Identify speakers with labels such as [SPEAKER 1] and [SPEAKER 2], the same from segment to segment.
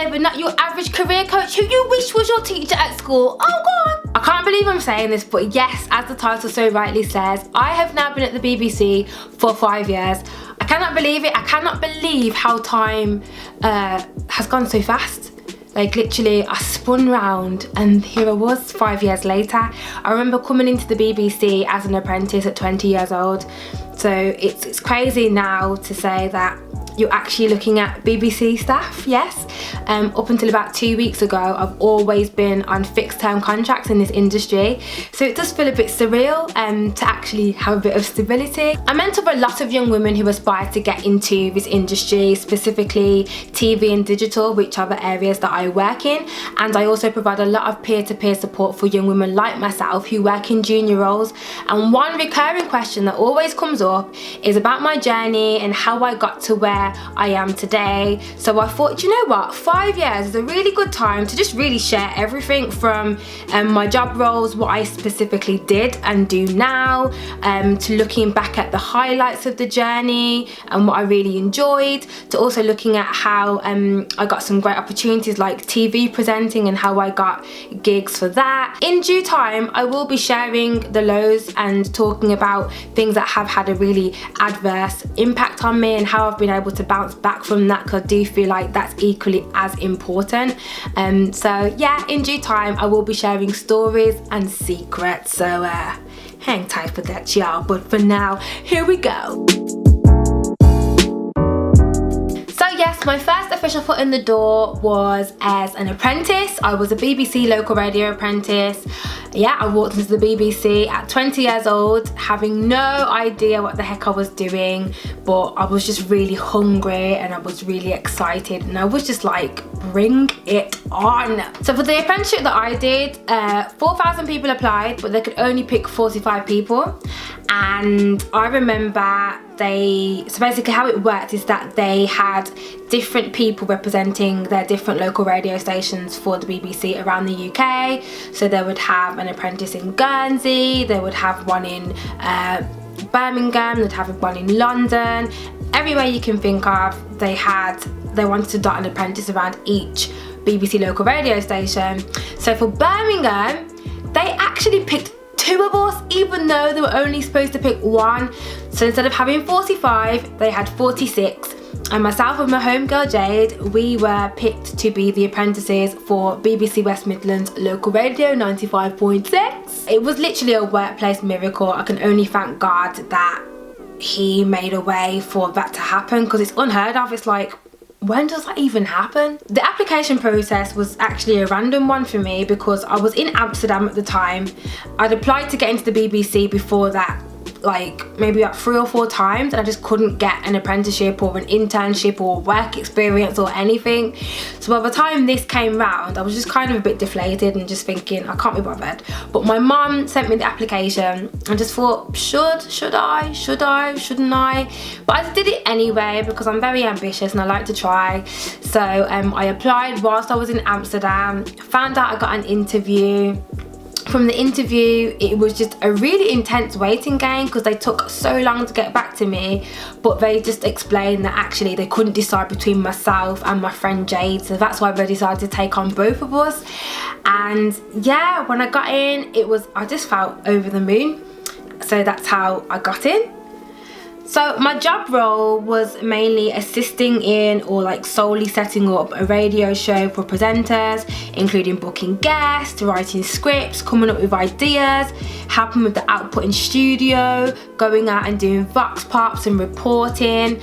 [SPEAKER 1] here, but not your average career coach who you wish was your teacher at school. Oh, go on. I can't believe I'm saying this, but yes, as the title so rightly says, I have now been at the BBC for 5 years. I cannot believe it. I cannot believe how time has gone so fast. Like literally, I spun round and here I was 5 years later. I remember coming into the BBC as an apprentice at 20 years old. So it's crazy now to say that you're actually looking at BBC staff, yes. Up until about 2 weeks ago, I've always been on fixed term contracts in this industry. So it does feel a bit surreal to actually have a bit of stability. I mentor a lot of young women who aspire to get into this industry, specifically TV and digital, which are the areas that I work in. And I also provide a lot of peer-to-peer support for young women like myself who work in junior roles. And one recurring question that always comes up is about my journey and how I got to where I am today. So I thought, you know what, 5 years is a really good time to just really share everything from my job roles, what I specifically did and do now, to looking back at the highlights of the journey and what I really enjoyed, to also looking at how I got some great opportunities like TV presenting and how I got gigs for that. In due time, I will be sharing the lows and talking about things that have had a really adverse impact on me and how I've been able to bounce back from that, because I do feel like that's equally as important. So yeah, in due time I will be sharing stories and secrets, so hang tight for that, y'all. But for now, here we go. So yes, my first official foot in the door was as an apprentice. I was a BBC local radio apprentice. Yeah, I walked into the BBC at 20 years old, having no idea what the heck I was doing, but I was just really hungry and I was really excited and I was just like, bring it on. So for the apprenticeship that I did, 4,000 people applied, but they could only pick 45 people. And I remember so basically how it worked is that they had different people representing their different local radio stations for the BBC around the UK. So they would have an apprentice in Guernsey, they would have one in Birmingham, they'd have one in London. Everywhere you can think of, they wanted to dot an apprentice around each BBC local radio station. So for Birmingham, they actually picked 2 of us, even though they were only supposed to pick 1. So instead of having 45, they had 46. And myself and my homegirl Jade, we were picked to be the apprentices for BBC West Midlands local radio 95.6. It was literally a workplace miracle. I can only thank God that he made a way for that to happen, because it's unheard of. It's like, when does that even happen? The application process was actually a random one for me because I was in Amsterdam at the time. I'd applied to get into the BBC before that, like maybe like 3 or 4 times, and I just couldn't get an apprenticeship or an internship or work experience or anything. So by the time this came round, I was just kind of a bit deflated and just thinking, I can't be bothered. But my mum sent me the application and just thought, should I, shouldn't I? But I just did it anyway because I'm very ambitious and I like to try. So I applied whilst I was in Amsterdam, found out I got an interview. From the interview, it was just a really intense waiting game because they took so long to get back to me, but they just explained that actually they couldn't decide between myself and my friend Jade, so that's why they decided to take on both of us. And yeah, when I got in, I just felt over the moon. So that's how I got in. So my job role was mainly assisting in or like solely setting up a radio show for presenters, including booking guests, writing scripts, coming up with ideas, helping with the output in studio, going out and doing vox pops and reporting.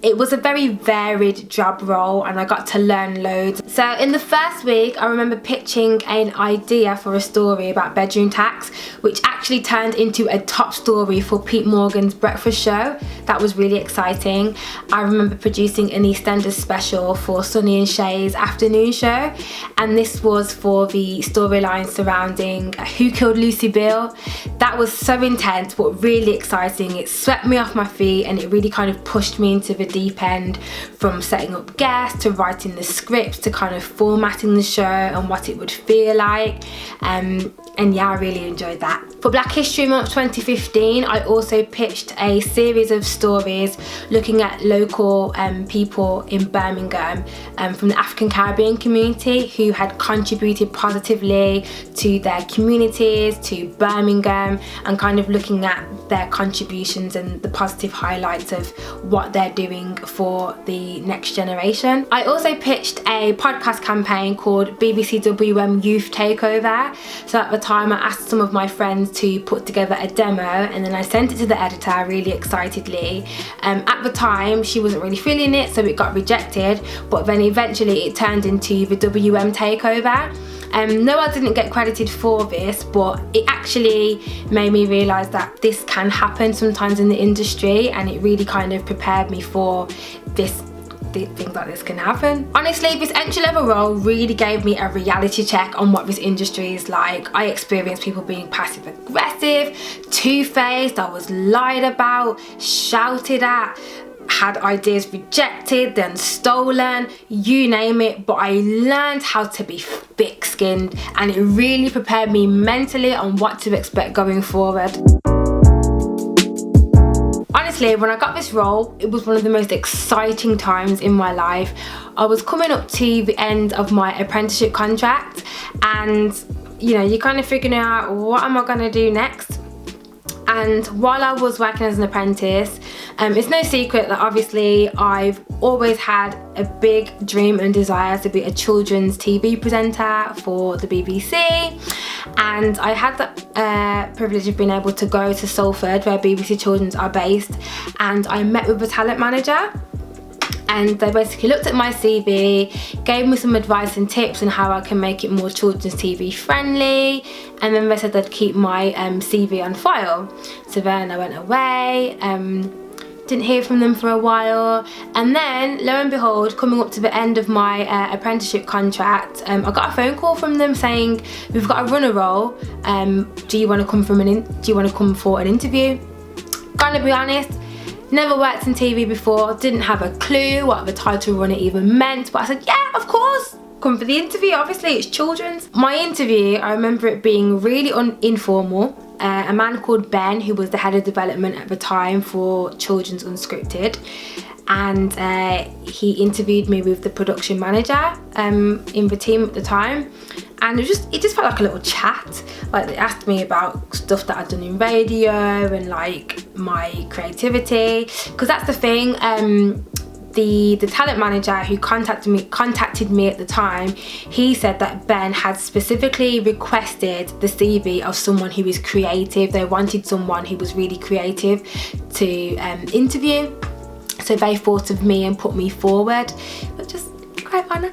[SPEAKER 1] It was a very varied job role and I got to learn loads. So in the first week, I remember pitching an idea for a story about bedroom tax, which actually turned into a top story for Pete Morgan's breakfast show. That was really exciting. I remember producing an EastEnders special for Sonny and Shay's afternoon show, and this was for the storyline surrounding Who Killed Lucy Bill. That was so intense but really exciting. It swept me off my feet and it really kind of pushed me into the deep end, from setting up guests to writing the scripts to kind of formatting the show and what it would feel like. And yeah, I really enjoyed that. For Black History Month 2015, I also pitched a series of stories looking at local people in Birmingham from the African Caribbean community who had contributed positively to their communities, to Birmingham, and kind of looking at their contributions and the positive highlights of what they're doing for the next generation. I also pitched a podcast campaign called BBC WM Youth Takeover. So at the time I asked some of my friends to put together a demo, and then I sent it to the editor really excitedly. At the time she wasn't really feeling it, so it got rejected, but then eventually it turned into the WM Takeover. No, I didn't get credited for this, but it actually made me realise that this can happen sometimes in the industry, and it really kind of prepared me for things like this can happen. Honestly, this entry-level role really gave me a reality check on what this industry is like. I experienced people being passive aggressive, two-faced, I was lied about, shouted at, had ideas rejected, then stolen, you name it, but I learned how to be thick-skinned, and it really prepared me mentally on what to expect going forward. Honestly, when I got this role, it was one of the most exciting times in my life. I was coming up to the end of my apprenticeship contract, and you know, you're kind of figuring out, what am I going to do next? And while I was working as an apprentice, it's no secret that obviously I've always had a big dream and desire to be a children's TV presenter for the BBC, and I had the privilege of being able to go to Salford, where BBC Children's are based, and I met with the talent manager. And they basically looked at my CV, gave me some advice and tips on how I can make it more children's TV friendly, and then they said they'd keep my CV on file. So then I went away, didn't hear from them for a while, and then lo and behold, coming up to the end of my apprenticeship contract, I got a phone call from them saying, we've got a runner role, do you want to come for an interview? Gonna be honest, never worked in TV before, didn't have a clue what the title runner even meant, but I said, yeah, of course, come for the interview, obviously it's children's. My interview, I remember it being really informal. A man called Ben, who was the head of development at the time for Children's Unscripted, and he interviewed me with the production manager in the team at the time, and it just felt like a little chat. Like, they asked me about stuff that I'd done in radio and like my creativity, because that's the thing. The talent manager who contacted me at the time, he said that Ben had specifically requested the CV of someone who is creative. They wanted someone who was really creative to interview, so they thought of me and put me forward, but just great honour.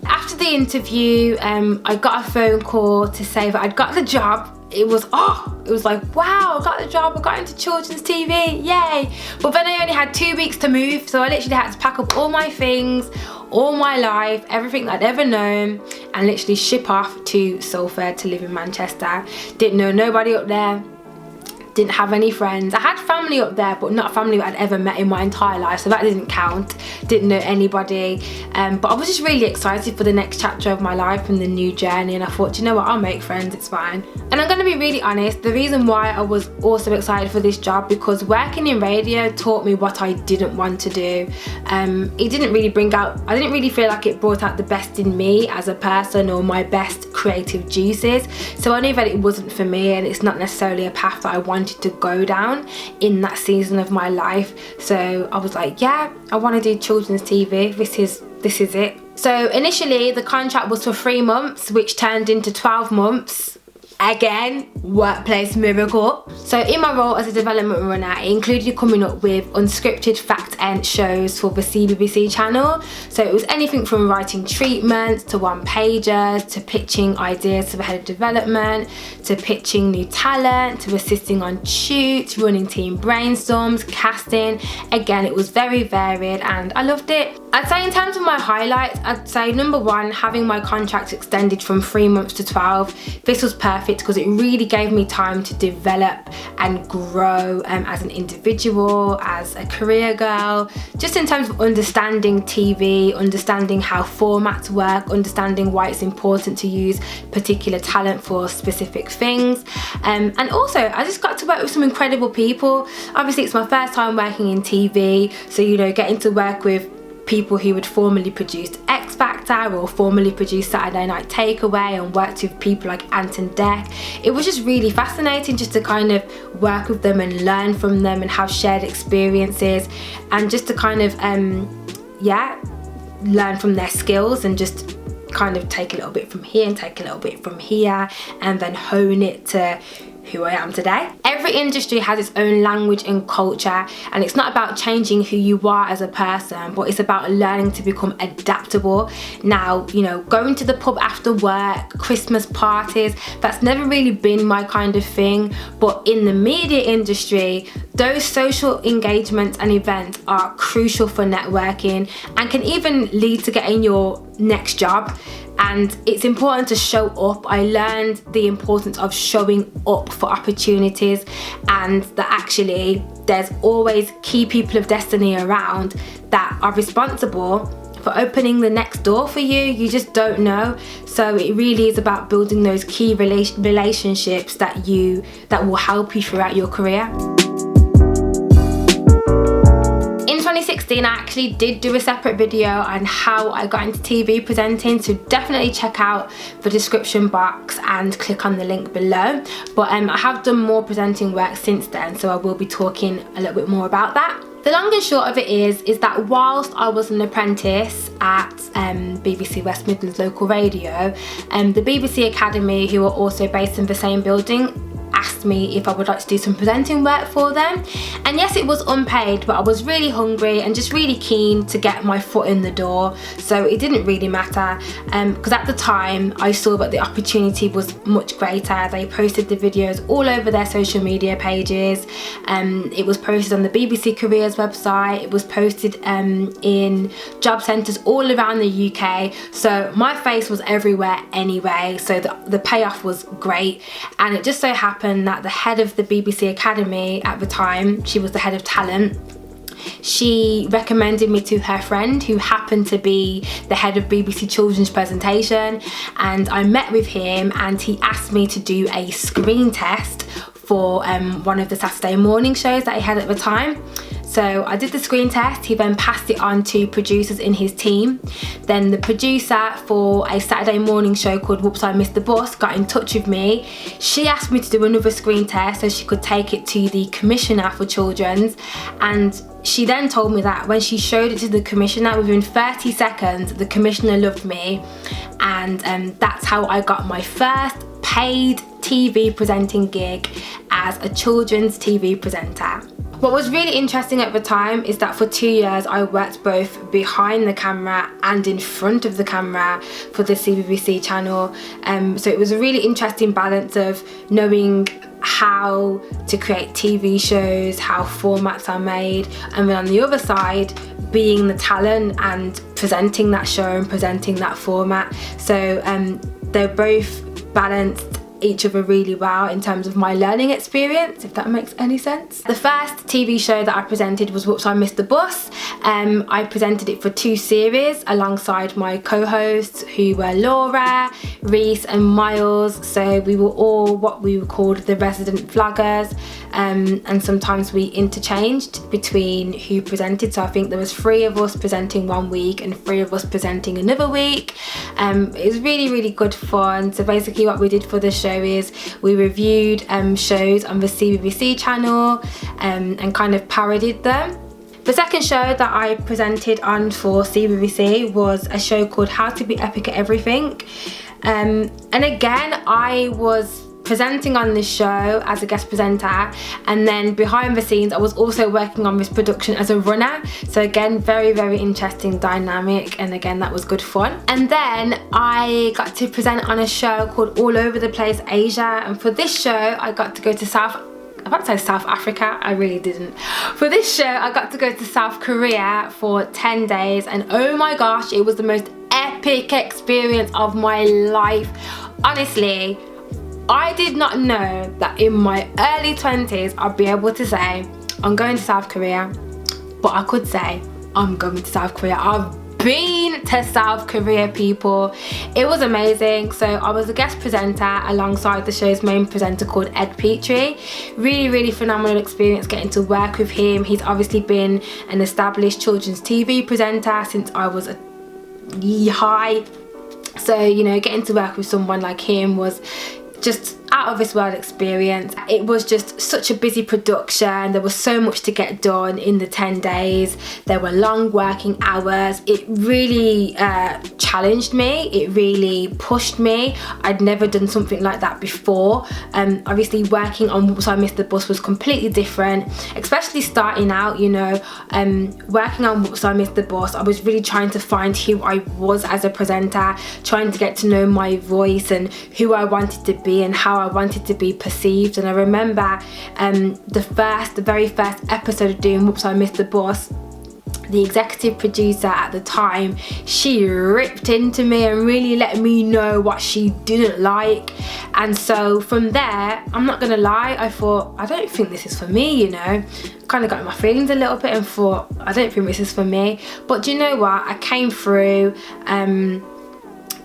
[SPEAKER 1] After the interview, I got a phone call to say that I'd got the job. It was like, wow, I got the job, I got into children's TV, yay. But then I only had 2 weeks to move, so I literally had to pack up all my things, all my life, everything I'd ever known, and literally ship off to Salford to live in Manchester. Didn't know nobody up there, didn't have any friends. I had family up there, but not family that I'd ever met in my entire life, so that didn't count. Didn't know anybody, but I was just really excited for the next chapter of my life and the new journey, and I thought, you know what, I'll make friends, it's fine. And I'm going to be really honest, the reason why I was also excited for this job, because working in radio taught me what I didn't want to do. It didn't really I didn't really feel like it brought out the best in me as a person or my best creative juices, so I knew that it wasn't for me, and it's not necessarily a path that I wanted to go down in that season of my life. So I was like, yeah, I want to do children's TV, this is it. So initially the contract was for 3 months, which turned into 12 months. Again, workplace miracle. So in my role as a development runner, it included coming up with unscripted fact-end shows for the CBBC channel. So it was anything from writing treatments to one-pagers, to pitching ideas to the head of development, to pitching new talent, to assisting on shoots, running team brainstorms, casting. Again, it was very varied and I loved it. I'd say in terms of my highlights, I'd say number one, having my contract extended from 3 months to 12. This was perfect because it really gave me time to develop and grow as an individual, as a career girl, just in terms of understanding TV, understanding how formats work, understanding why it's important to use particular talent for specific things. And also, I just got to work with some incredible people. Obviously, it's my first time working in TV, so getting to work with people who would formerly produced X Factor or formerly produced Saturday Night Takeover, and worked with people like Ant and Dec. It was just really fascinating just to kind of work with them and learn from them and have shared experiences, and just to kind of learn from their skills and just kind of take a little bit from here and take a little bit from here and then hone it to who I am today. Every industry has its own language and culture, and it's not about changing who you are as a person, but it's about learning to become adaptable. Now, going to the pub after work, Christmas parties, that's never really been my kind of thing, but in the media industry, those social engagements and events are crucial for networking and can even lead to getting your next job. And it's important to show up. I learned the importance of showing up for opportunities, and that actually there's always key people of destiny around that are responsible for opening the next door for you. You just don't know. So it really is about building those key relationships that will help you throughout your career. In 2016, I actually did do a separate video on how I got into TV presenting, so definitely check out the description box and click on the link below. But I have done more presenting work since then, so I will be talking a little bit more about that. The long and short of it is that whilst I was an apprentice at BBC West Midlands local radio, the BBC Academy, who are also based in the same building, asked me if I would like to do some presenting work for them. And yes, it was unpaid, but I was really hungry and just really keen to get my foot in the door, so it didn't really matter, because at the time I saw that the opportunity was much greater. They posted the videos all over their social media pages, it was posted on the BBC Careers website, it was posted in job centres all around the UK, so my face was everywhere anyway, so the payoff was great. And it just so happened that the head of the BBC Academy at the time, she was the head of talent, she recommended me to her friend who happened to be the head of BBC Children's Presentation, and I met with him and he asked me to do a screen test for one of the Saturday morning shows that he had at the time. So I did the screen test, he then passed it on to producers in his team. Then the producer for a Saturday morning show called Whoops, I Missed the Bus got in touch with me. She asked me to do another screen test so she could take it to the commissioner for children's, and she then told me that when she showed it to the commissioner, within 30 seconds, the commissioner loved me, and that's how I got my first paid TV presenting gig as a children's TV presenter. What was really interesting at the time is that for 2 years I worked both behind the camera and in front of the camera for the CBBC channel, so it was a really interesting balance of knowing how to create TV shows, how formats are made, and then on the other side being the talent and presenting that show and presenting that format. So they're both balanced each other really well in terms of my learning experience, if that makes any sense. The first TV show that I presented was Whoops, I Missed the Bus. I presented it for 2 series alongside my co-hosts, who were Laura, Reese and Miles. So we were all what we were called the resident vloggers, and sometimes we interchanged between who presented. So I think there was 3 of us presenting one week and 3 of us presenting another week. It was really good fun. So basically what we did for the show is we reviewed shows on the CBBC channel and kind of parodied them. The second show that I presented on for CBBC was a show called How to Be Epic at Everything, and again I was presenting on this show as a guest presenter, and then behind the scenes I was also working on this production as a runner. So again, very interesting dynamic, and again that was good fun. And then I got to present on a show called All Over the Place Asia, and for this show I got to go to about to say South Africa, I really didn't. For this show, I got to go to South Korea for 10 days, and oh my gosh, it was the most epic experience of my life. Honestly, I did not know that in my early 20s I'd be able to say I'm going to South Korea, but I could say I'm going to South Korea. I've been to South Korea, people. It was amazing. So I was a guest presenter alongside the show's main presenter called Ed Petrie. Really phenomenal experience getting to work with him. He's obviously been an established children's TV presenter since I was high. So, you know, getting to work with someone like him was just out of this world experience. It was just such a busy production. There was so much to get done in the 10 days. There were long working hours. It really challenged me. It really pushed me. I'd never done something like that before. Obviously working on Whoops, I Missed the Bus was completely different, especially starting out, you know. Working on Whoops, I Missed the Bus, I was really trying to find who I was as a presenter, trying to get to know my voice and who I wanted to be and how I wanted to be perceived. And I remember the very first episode of doing Whoops, I Missed the Bus, the executive producer at the time, she ripped into me and really let me know what she didn't like. And so from there, I'm not gonna lie, I thought, I don't think this is for me, you know. Kind of got in my feelings a little bit and thought, I don't think this is for me. But do you know what? I came through.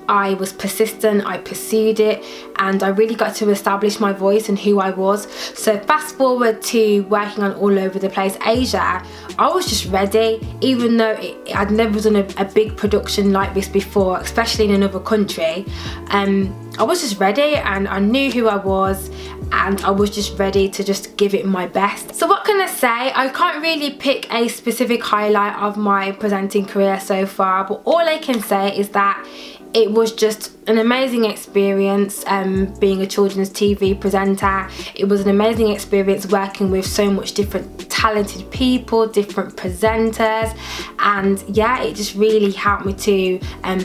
[SPEAKER 1] I was persistent, I pursued it, and I really got to establish my voice and who I was. So fast forward to working on All Over the Place Asia, I was just ready, even though I'd never done a big production like this before, especially in another country. I was just ready, and I knew who I was, and I was just ready to just give it my best. So what can I say? I can't really pick a specific highlight of my presenting career so far, but all I can say is that it was just an amazing experience being a children's TV presenter. It was an amazing experience working with so much different talented people, different presenters, and yeah, it just really helped me to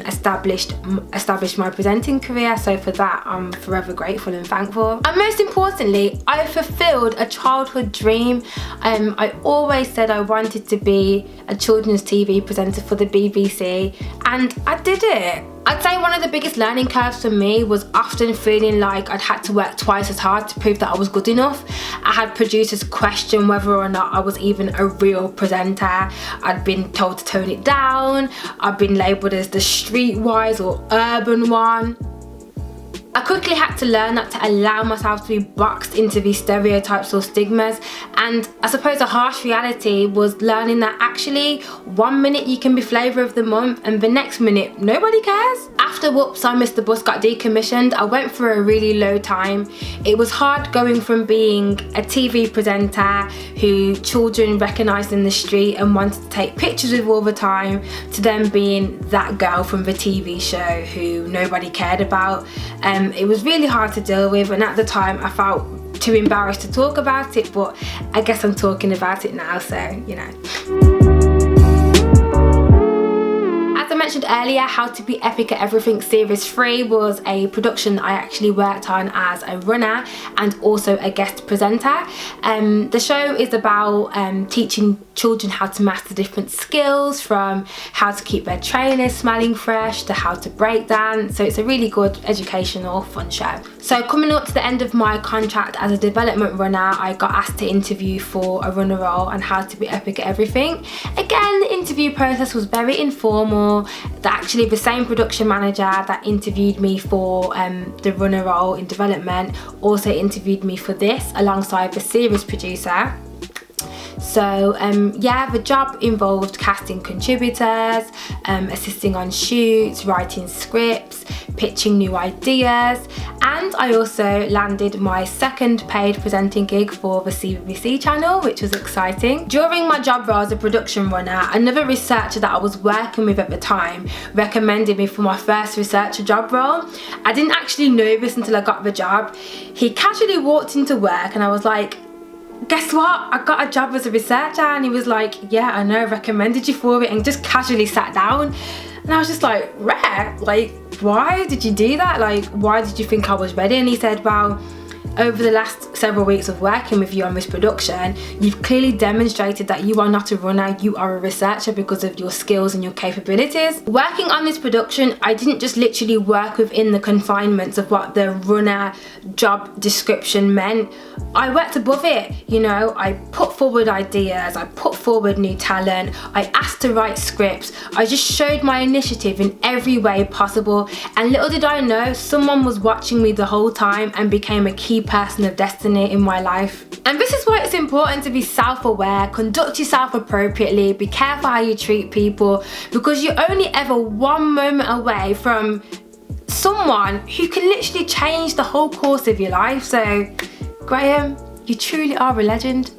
[SPEAKER 1] establish my presenting career. So for that, I'm forever grateful and thankful. And most importantly, I fulfilled a childhood dream. I always said I wanted to be a children's TV presenter for the BBC, and I did it. I'd say one of the biggest learning curves for me was often feeling like I'd had to work twice as hard to prove that I was good enough. I had producers question whether or not I was even a real presenter. I'd been told to tone it down. I'd been labelled as the streetwise or urban one. I quickly had to learn not to allow myself to be boxed into these stereotypes or stigmas, and I suppose a harsh reality was learning that actually 1 minute you can be flavour of the month and the next minute nobody cares. After Whoops, I Missed the Bus got decommissioned, I went through a really low time. It was hard going from being a TV presenter who children recognised in the street and wanted to take pictures with all the time, to then being that girl from the TV show who nobody cared about. It was really hard to deal with, and at the time I felt too embarrassed to talk about it, but I guess I'm talking about it now, so you know. As I mentioned earlier, How to Be Epic at Everything Series 3 was a production I actually worked on as a runner and also a guest presenter. The show is about teaching children how to master different skills, from how to keep their trainers smelling fresh to how to break dance. So it's a really good educational fun show. So coming up to the end of my contract as a development runner, I got asked to interview for a runner role on How to Be Epic at Everything. Again, the interview process was very informal. Actually, the same production manager that interviewed me for the runner role in development also interviewed me for this alongside the series producer. So yeah, the job involved casting contributors, assisting on shoots, writing scripts, pitching new ideas, and I also landed my second paid presenting gig for the CBBC channel, which was exciting. During my job role as a production runner, another researcher that I was working with at the time recommended me for my first researcher job role. I didn't actually know this until I got the job. He casually walked into work and I was like, guess what? I got a job as a researcher, and he was like, yeah, I know, I recommended you for it, and just casually sat down. And I was just like, rare, like, why did you do that? Like, why did you think I was ready? And he said, well, over the last several weeks of working with you on this production, you've clearly demonstrated that you are not a runner, you are a researcher because of your skills and your capabilities. Working on this production, I didn't just literally work within the confinements of what the runner job description meant. I worked above it, you know. I put forward ideas, I put forward new talent, I asked to write scripts, I just showed my initiative in every way possible, and little did I know, someone was watching me the whole time and became a key person of destiny in my life. And this is why it's important to be self-aware, conduct yourself appropriately, be careful how you treat people, because you're only ever one moment away from someone who can literally change the whole course of your life. So Graham, you truly are a legend.